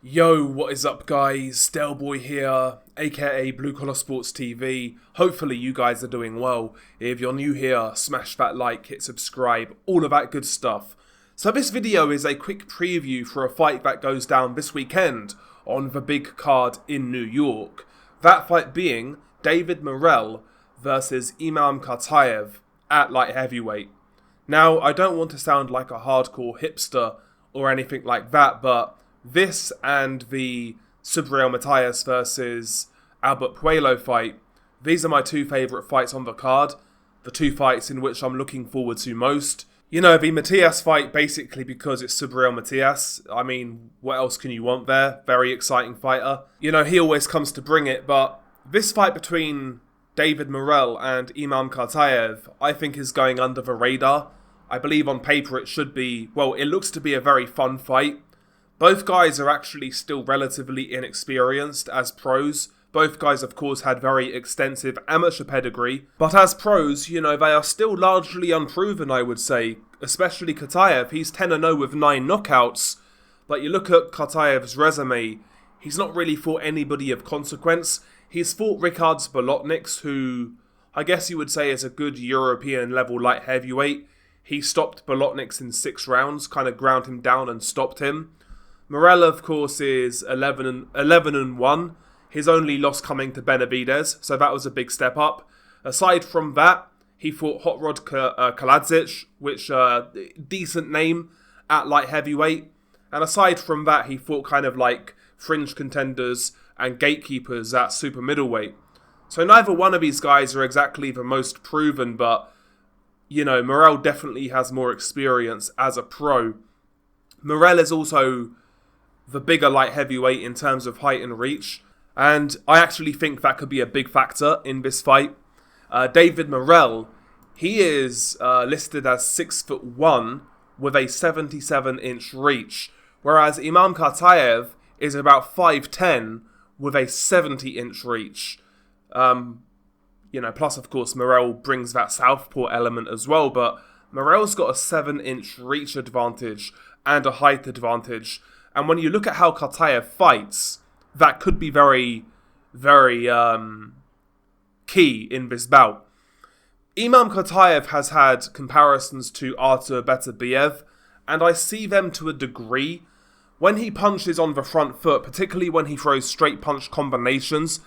Yo, what is up guys? Delboy here, aka Blue Collar Sports TV. Hopefully you guys are doing well. If you're new here, smash that like, hit subscribe, all of that good stuff. So this video is a quick preview for a fight that goes down this weekend on the big card in New York. That fight being David Morrell versus Imam Khataev at light heavyweight. Now, I don't want to sound like a hardcore hipster or anything like that, but this and the Subriel Matias versus Albert Puello fight, these are my two favourite fights on the card. The two fights in which I'm looking forward to most. You know, the Matias fight basically because it's Subriel Matias. I mean, what else can you want there? Very exciting fighter. You know, he always comes to bring it, but this fight between David Morrell and Imam Khataev, I think is going under the radar. I believe on paper it should be, well, it looks to be a very fun fight. Both guys are actually still relatively inexperienced as pros. Both guys, of course, had very extensive amateur pedigree. But as pros, you know, they are still largely unproven, I would say. Especially Khataev. He's 10-0 with 9 knockouts. But you look at Khataev's resume, he's not really fought anybody of consequence. He's fought Ricards Bolotniks, who I guess you would say is a good European level light heavyweight. He stopped Bolotniks in 6 rounds, kind of ground him down and stopped him. Morrell, of course, is 11-1. His only loss coming to Benavidez, so that was a big step up. Aside from that, he fought Hot Rod Kaladzic, which decent name at light heavyweight. And aside from that, he fought kind of like fringe contenders and gatekeepers at super middleweight. So neither one of these guys are exactly the most proven, but you know, Morrell definitely has more experience as a pro. Morrell is also the bigger light heavyweight in terms of height and reach, and I actually think that could be a big factor in this fight. David Morrell, he is listed as 6'1" with a 77-inch reach, whereas Imam Khataev is about 5'10" with a 70-inch reach. You know, plus of course Morrell brings that southpaw element as well, but Morrell's got a 7-inch reach advantage and a height advantage. And when you look at how Khataev fights, that could be very, very key in this bout. Imam Khataev has had comparisons to Artur Beterbiev, and I see them to a degree. When he punches on the front foot, particularly when he throws straight punch combinations,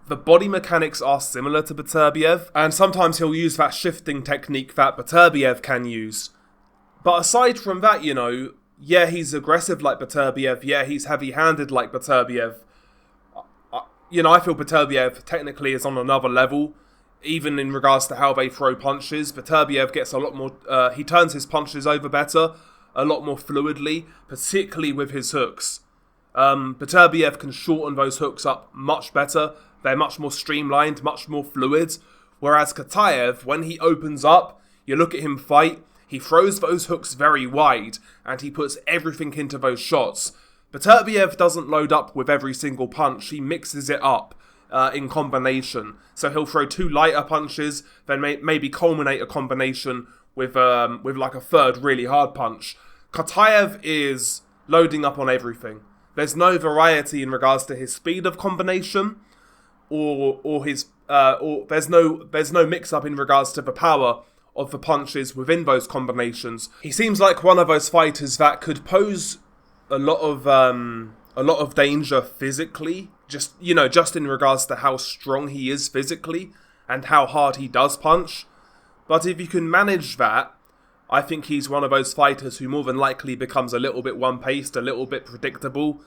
the body mechanics are similar to Beterbiev, and sometimes he'll use that shifting technique that Beterbiev can use. But aside from that, you know, yeah, he's aggressive like Beterbiev. Yeah, he's heavy-handed like Beterbiev. You know, I feel Beterbiev technically is on another level, even in regards to how they throw punches. Beterbiev gets a lot more... he turns his punches over better, a lot more fluidly, particularly with his hooks. Beterbiev can shorten those hooks up much better. They're much more streamlined, much more fluid. Whereas Khataev, when he opens up, you look at him fight, he throws those hooks very wide, and he puts everything into those shots. Beterbiev doesn't load up with every single punch, he mixes it up in combination. So he'll throw 2 lighter punches, then maybe culminate a combination with like a third really hard punch. Khataev is loading up on everything. There's no variety in regards to his speed of combination, or there's no mix-up in regards to the power of the punches within those combinations. He seems like one of those fighters that could pose a lot of danger physically, just in regards to how strong he is physically and how hard he does punch. But if you can manage that, I think he's one of those fighters who more than likely becomes a little bit one-paced, a little bit predictable.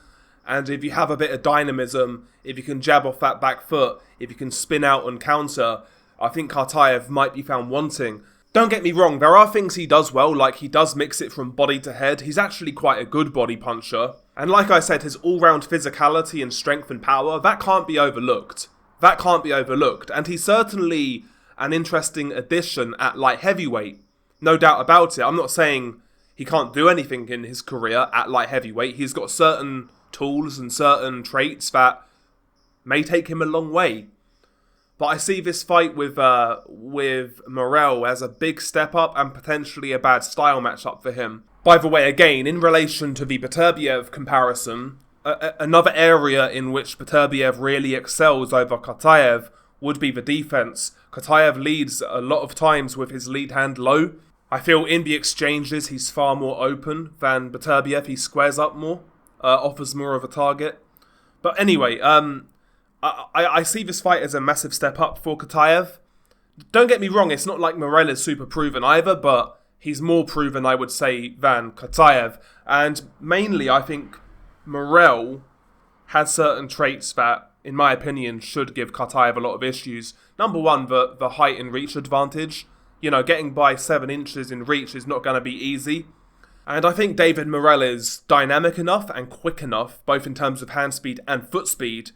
And if you have a bit of dynamism, if you can jab off that back foot, if you can spin out and counter, I think Khataev might be found wanting. Don't get me wrong, there are things he does well, like he does mix it from body to head. He's actually quite a good body puncher. And like I said, his all-round physicality and strength and power, that can't be overlooked. That can't be overlooked. And he's certainly an interesting addition at light heavyweight. No doubt about it. I'm not saying he can't do anything in his career at light heavyweight. He's got certain tools and certain traits that may take him a long way. But I see this fight with Morrell as a big step up and potentially a bad style matchup for him. By the way, again, in relation to the Beterbiev comparison, another area in which Beterbiev really excels over Khataev would be the defense. Khataev leads a lot of times with his lead hand low. I feel in the exchanges he's far more open than Beterbiev. He squares up more, offers more of a target. But anyway, I see this fight as a massive step up for Khataev. Don't get me wrong, it's not like Morrell is super proven either, but he's more proven, I would say, than Khataev. And mainly, I think Morrell has certain traits that, in my opinion, should give Khataev a lot of issues. Number one, the height and reach advantage. You know, getting by 7 inches in reach is not going to be easy. And I think David Morrell is dynamic enough and quick enough, both in terms of hand speed and foot speed,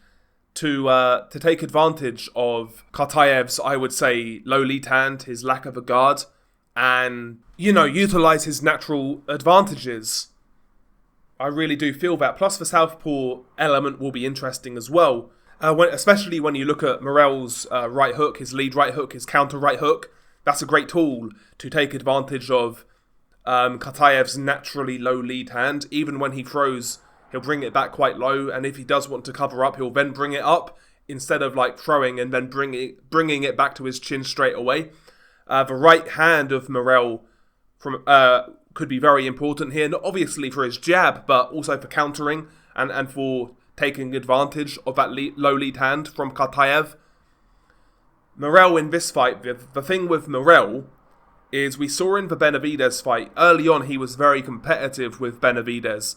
to take advantage of Khataev's, I would say, low lead hand, his lack of a guard, and, you know, utilise his natural advantages. I really do feel that. Plus, the southpaw element will be interesting as well, especially when you look at Morrell's right hook, his lead right hook, his counter right hook. That's a great tool to take advantage of Khataev's naturally low lead hand. Even when he throws, he'll bring it back quite low, and if he does want to cover up, he'll then bring it up instead of like throwing and then bringing it back to his chin straight away. The right hand of Morrell could be very important here, not obviously for his jab, but also for countering and for taking advantage of that low lead hand from Khataev. Morrell in this fight, the thing with Morrell is we saw in the Benavidez fight, early on he was very competitive with Benavidez.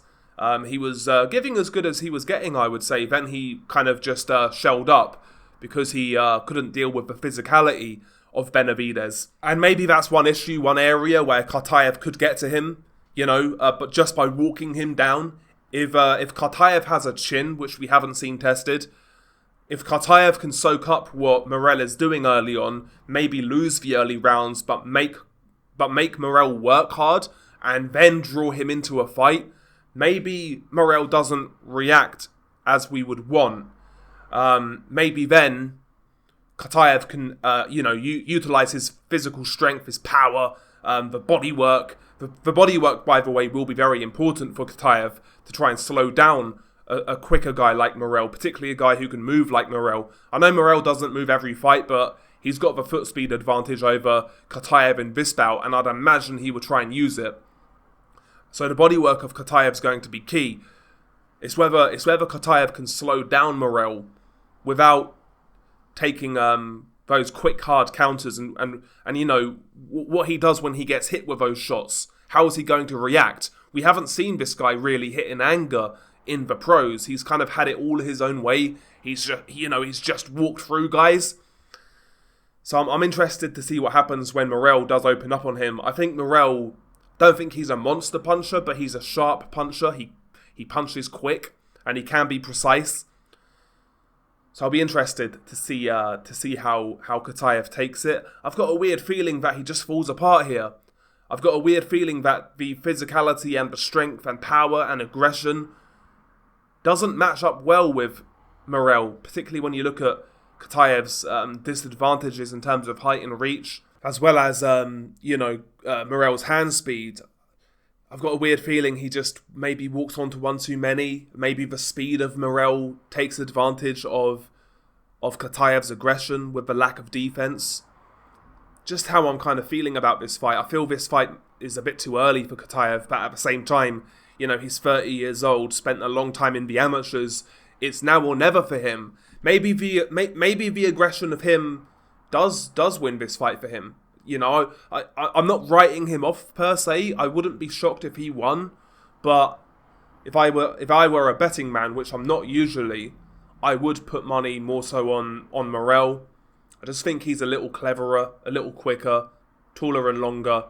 He was giving as good as he was getting, I would say. Then he kind of just shelled up because he couldn't deal with the physicality of Benavidez. And maybe that's one issue, one area where Khataev could get to him, you know, but just by walking him down. If Khataev has a chin, which we haven't seen tested, if Khataev can soak up what Morrell is doing early on, maybe lose the early rounds, but make Morrell work hard, and then draw him into a fight, maybe Morrell doesn't react as we would want. Maybe then Khataev can, utilise his physical strength, his power, the body work. The body work, by the way, will be very important for Khataev to try and slow down a quicker guy like Morrell, particularly a guy who can move like Morrell. I know Morrell doesn't move every fight, but he's got the foot speed advantage over Khataev in this bout, and I'd imagine he would try and use it. So the body work of Khataev is going to be key. It's whether Khataev can slow down Morrell without taking those quick hard counters and you know what he does when he gets hit with those shots. How is he going to react? We haven't seen this guy really hit in anger in the pros. He's kind of had it all his own way. He's just walked through guys. So I'm interested to see what happens when Morrell does open up on him. I think Morrell, don't think he's a monster puncher, but he's a sharp puncher. He punches quick and he can be precise. So I'll be interested to see how Khataev takes it. I've got a weird feeling that he just falls apart here. I've got a weird feeling that the physicality and the strength and power and aggression doesn't match up well with Morrell, particularly when you look at Khataev's disadvantages in terms of height and reach, as well as Morrell's hand speed. I've got a weird feeling he just maybe walks onto one too many. Maybe the speed of Morrell takes advantage of Khataev's aggression with the lack of defense. Just how I'm kind of feeling about this fight. I feel this fight is a bit too early for Khataev, but at the same time, you know, he's 30 years old, spent a long time in the amateurs. It's now or never for him. Maybe the aggression of him does win this fight for him. You know, I'm not writing him off per se. I wouldn't be shocked if he won, but if I were a betting man, which I'm not usually, I would put money more so on Morrell. I just think he's a little cleverer, a little quicker, taller and longer, a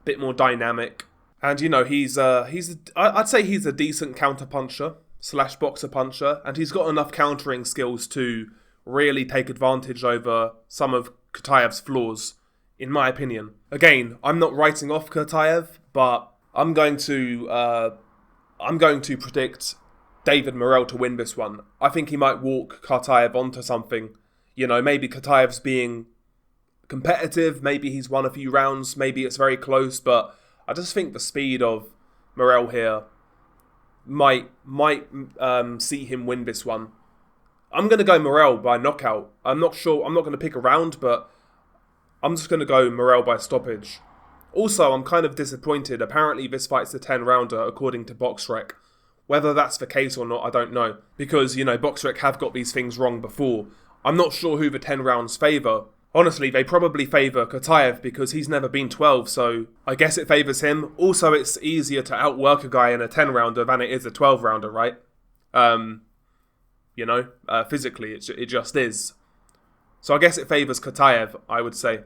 bit more dynamic, and you know I'd say he's a decent counter puncher / boxer puncher, and he's got enough countering skills to really take advantage over some of Khataev's flaws, in my opinion. Again, I'm not writing off Khataev, but I'm going to predict David Morrell to win this one. I think he might walk Khataev onto something. You know, maybe Khataev's being competitive, maybe he's won a few rounds, maybe it's very close, but I just think the speed of Morrell here might see him win this one. I'm going to go Morrell by knockout. I'm not sure. I'm not going to pick a round, but I'm just going to go Morrell by stoppage. Also, I'm kind of disappointed. Apparently, this fight's a 10-rounder, according to BoxRec. Whether that's the case or not, I don't know. Because, BoxRec have got these things wrong before. I'm not sure who the 10 rounds favour. Honestly, they probably favour Khataev because he's never been 12, so I guess it favours him. Also, it's easier to outwork a guy in a 10-rounder than it is a 12-rounder, right? Physically, it just is. So I guess it favours Khataev, I would say.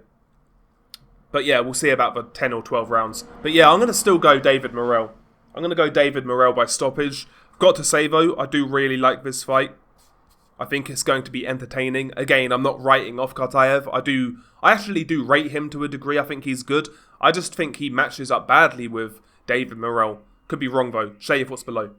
But yeah, we'll see about the 10 or 12 rounds. But yeah, I'm going to still go David Morrell. I'm going to go David Morrell by stoppage. Got to say though, I do really like this fight. I think it's going to be entertaining. Again, I'm not writing off Khataev. I actually do rate him to a degree. I think he's good. I just think he matches up badly with David Morrell. Could be wrong though. Share your thoughts below.